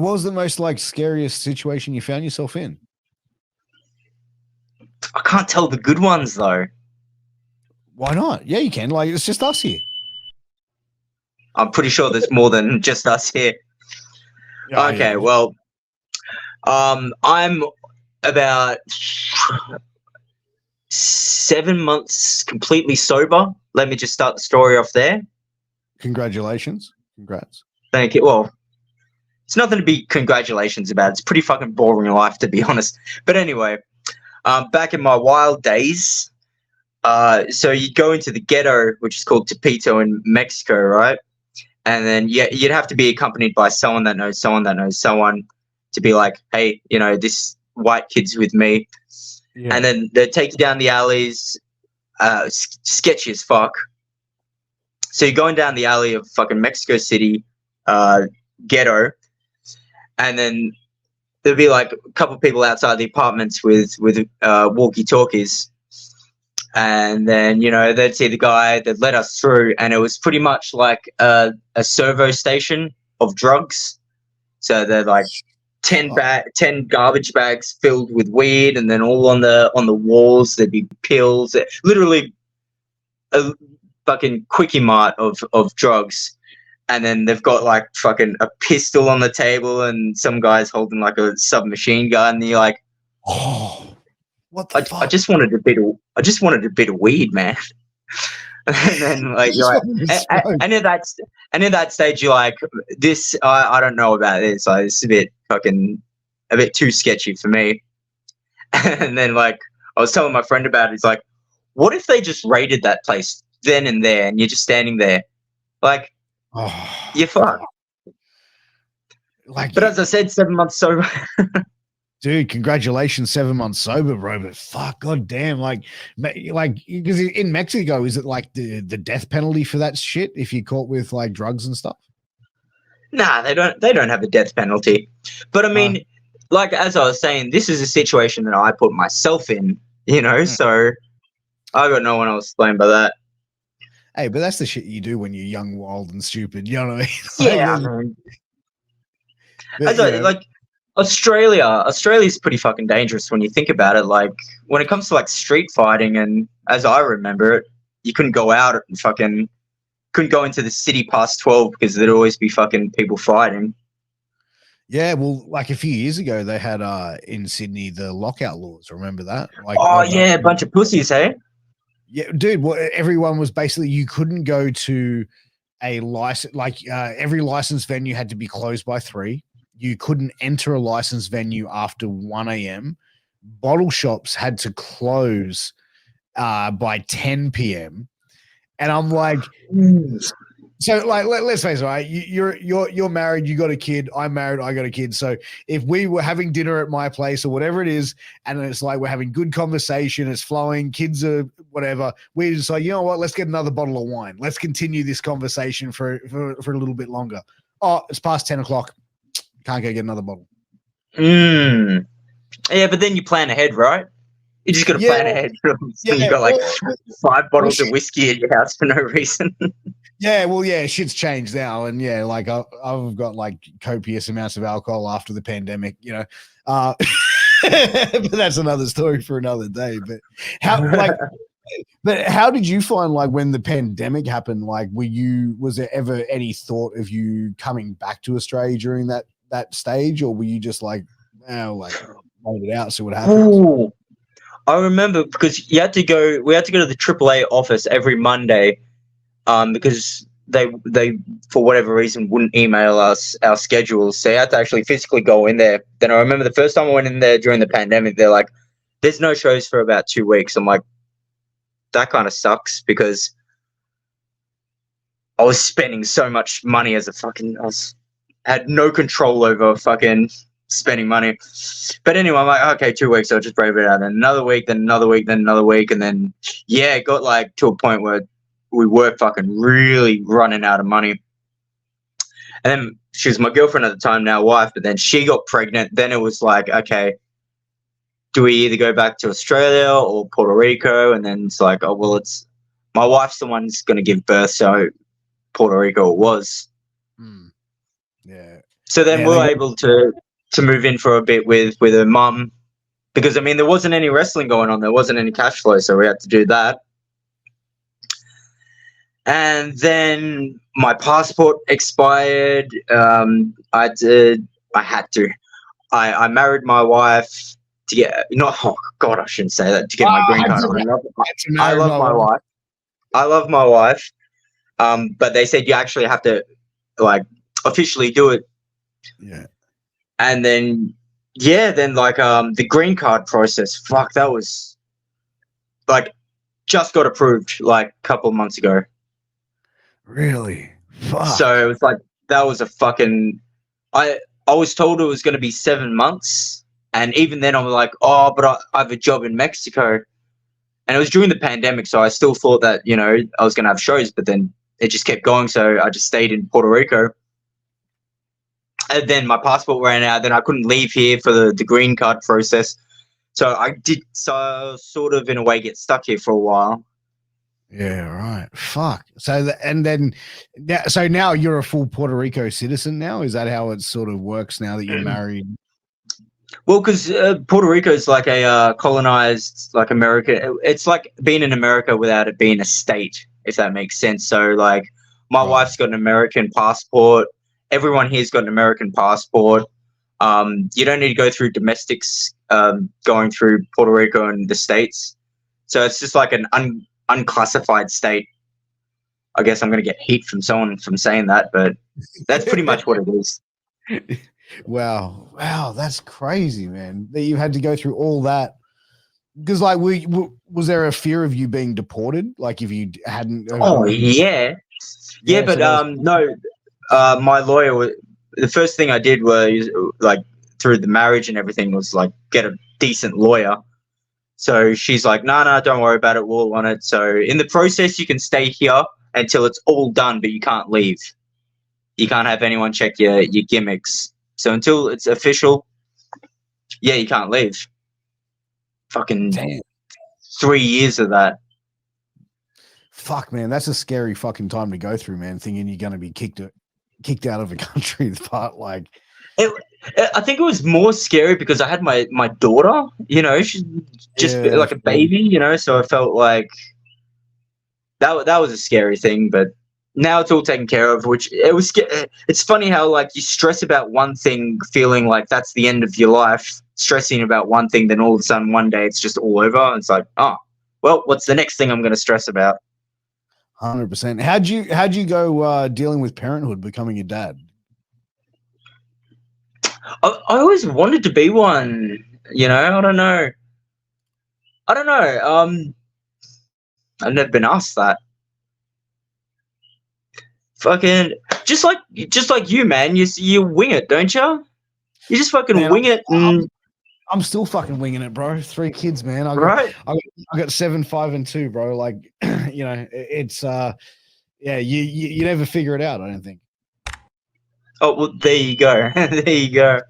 What was the most like scariest situation you found yourself in? I can't tell the good ones though. Why not? Yeah, you can. Like, it's just us here. I'm pretty sure there's more than just us here. Oh, Okay, yeah. well, I'm about 7 months completely sober. Let me just start the story off there. Congratulations. Congrats. Thank you. Well, it's nothing to be congratulations about. It's pretty fucking boring life, to be honest. But anyway, back in my wild days, so you'd go into the ghetto, which is called Tepito in Mexico, right? And then you'd have to be accompanied by someone that knows someone that knows someone to be like, hey, this white kid's with me. Yeah. And then they'd take you down the alleys, sketchy as fuck. So you're going down the alley of fucking Mexico City ghetto, and then there'd be like a couple of people outside the apartments with walkie-talkies. And then, they'd see the guy that let us through, and it was pretty much like a servo station of drugs. So they're like 10 garbage bags filled with weed, and then all on the walls there'd be pills. Literally a fucking quickie mart of drugs. And then they've got like fucking a pistol on the table, and some guy's holding like a submachine gun, and you're like, oh. What the fuck? I just wanted a bit of weed, man. And then like you're like, and at that stage you're like, this I don't know about this. Like, this is a bit too sketchy for me. And then like I was telling my friend about it. He's like, what if they just raided that place then and there, and you're just standing there, like, you're fucked. Like, but as I said, 7 months sober. Dude, congratulations, 7 months sober, bro. But fuck, goddamn, like, because in Mexico, is it like the death penalty for that shit if you're caught with like drugs and stuff? Nah, they don't have a death penalty. But I mean, like as I was saying, this is a situation that I put myself in, so I got no one else to blame by that. Hey, but that's the shit you do when you're young, wild, and stupid. You know what I mean? Yeah, like Australia's pretty fucking dangerous when you think about it. Like when it comes to like street fighting, and as I remember it, you couldn't go out and couldn't go into the city past 12 because there'd always be fucking people fighting. Yeah, well, like a few years ago, they had in Sydney the lockout laws. Remember that? Like, a bunch of pussies, hey? Yeah, dude. Well, everyone was basically, you couldn't go to a license. Like every licensed venue had to be closed by 3. You couldn't enter a licensed venue after 1 a.m. Bottle shops had to close by 10 p.m. And I'm like, so like, let's face it, right? You're married, you got a kid. I'm married, I got a kid. So if we were having dinner at my place or whatever it is, and it's like we're having good conversation, it's flowing, kids are whatever, we just like, you know what? Let's get another bottle of wine. Let's continue this conversation for a little bit longer. Oh, it's past 10 o'clock. Can't go get another bottle. Yeah, but then you plan ahead, right? You just got to plan ahead. So you got like 5 bottles of whiskey at your house for no reason. Yeah, well, yeah, shit's changed now, and yeah, like I've got like copious amounts of alcohol after the pandemic, but that's another story for another day. But how did you find, like, when the pandemic happened? Like, was there ever any thought of you coming back to Australia during that stage, or were you just like, wait it out, see what happens? Ooh. I remember because we had to go to the AAA office every Monday, because they for whatever reason wouldn't email us our schedules, so you had to actually physically go in there. Then I remember the first time I went in there during the pandemic, they're like, there's no shows for about 2 weeks. I'm like, that kind of sucks, because I was spending so much money had no control over fucking spending money. But anyway, I'm like, okay, 2 weeks, I'll just brave it out. Then another week, then another week, then another week. And then, yeah, it got like to a point where we were fucking really running out of money. And then she was my girlfriend at the time, now wife, but then she got pregnant. Then it was like, okay, do we either go back to Australia or Puerto Rico? And then it's like, oh, well, it's my wife's the one who's going to give birth, so Puerto Rico it was. Yeah. So then Yeah, we were able to move in for a bit with her mum, because I mean there wasn't any wrestling going on, there wasn't any cash flow, so we had to do that. And then my passport expired. I had to. I married my wife to get, no, oh God, I shouldn't say that, to get my green card. I love my wife. I love my wife. But they said you actually have to like officially do it. Yeah. And then like the green card process, fuck, that was like just got approved like a couple of months ago. Really? Fuck. So it was like that was a fucking I was told it was going to be 7 months, and even then I'm like, oh, but I have a job in Mexico, and it was during the pandemic, so I still thought that, you know, I was going to have shows, but then it just kept going, so I just stayed in Puerto Rico. And then my passport ran out, then I couldn't leave here for the green card process, so I did sort of in a way get stuck here for a while. Yeah, right. Fuck. So so now you're a full Puerto Rico citizen now? Is that how it sort of works now that you're married? Well, because Puerto Rico is like a colonized, like America. It's like being in America without it being a state, if that makes sense. So like my wife's got an American passport. Everyone here's got an American passport. You don't need to go through domestics going through Puerto Rico and the States. So it's just like an unclassified state. I guess I'm going to get heat from someone from saying that, but that's pretty much what it is. Wow, that's crazy, man. That you had to go through all that. Because, like, was there a fear of you being deported? Like, if you hadn't? Oh yeah, but no. My lawyer. The first thing I did was like through the marriage and everything was like get a decent lawyer. So she's like, no, don't worry about it. We'll on it. So in the process, you can stay here until it's all done, but you can't leave. You can't have anyone check your gimmicks. So until it's official, yeah, you can't leave. Fucking damn. 3 years of that. Fuck, man, that's a scary fucking time to go through, man. Thinking you're going to be kicked out of a country, but like, I think it was more scary because I had my daughter. You know, she's just like a baby. You know, so I felt like that was a scary thing, but. Now it's all taken care of, which it was. It's funny how like you stress about one thing, feeling like that's the end of your life, stressing about one thing, then all of a sudden one day it's just all over. It's like, oh, well, what's the next thing I'm going to stress about? 100%. How'd you go dealing with parenthood, becoming a dad? I always wanted to be one. You know, I don't know. I've never been asked that. Fucking just like you, man. You wing it, don't you? You just fucking wing it. I'm still fucking winging it, bro. 3 kids, man. I got 7, 5, and 2, bro. Like, you know, it's yeah. You never figure it out. I don't think. Oh well, there you go. There you go.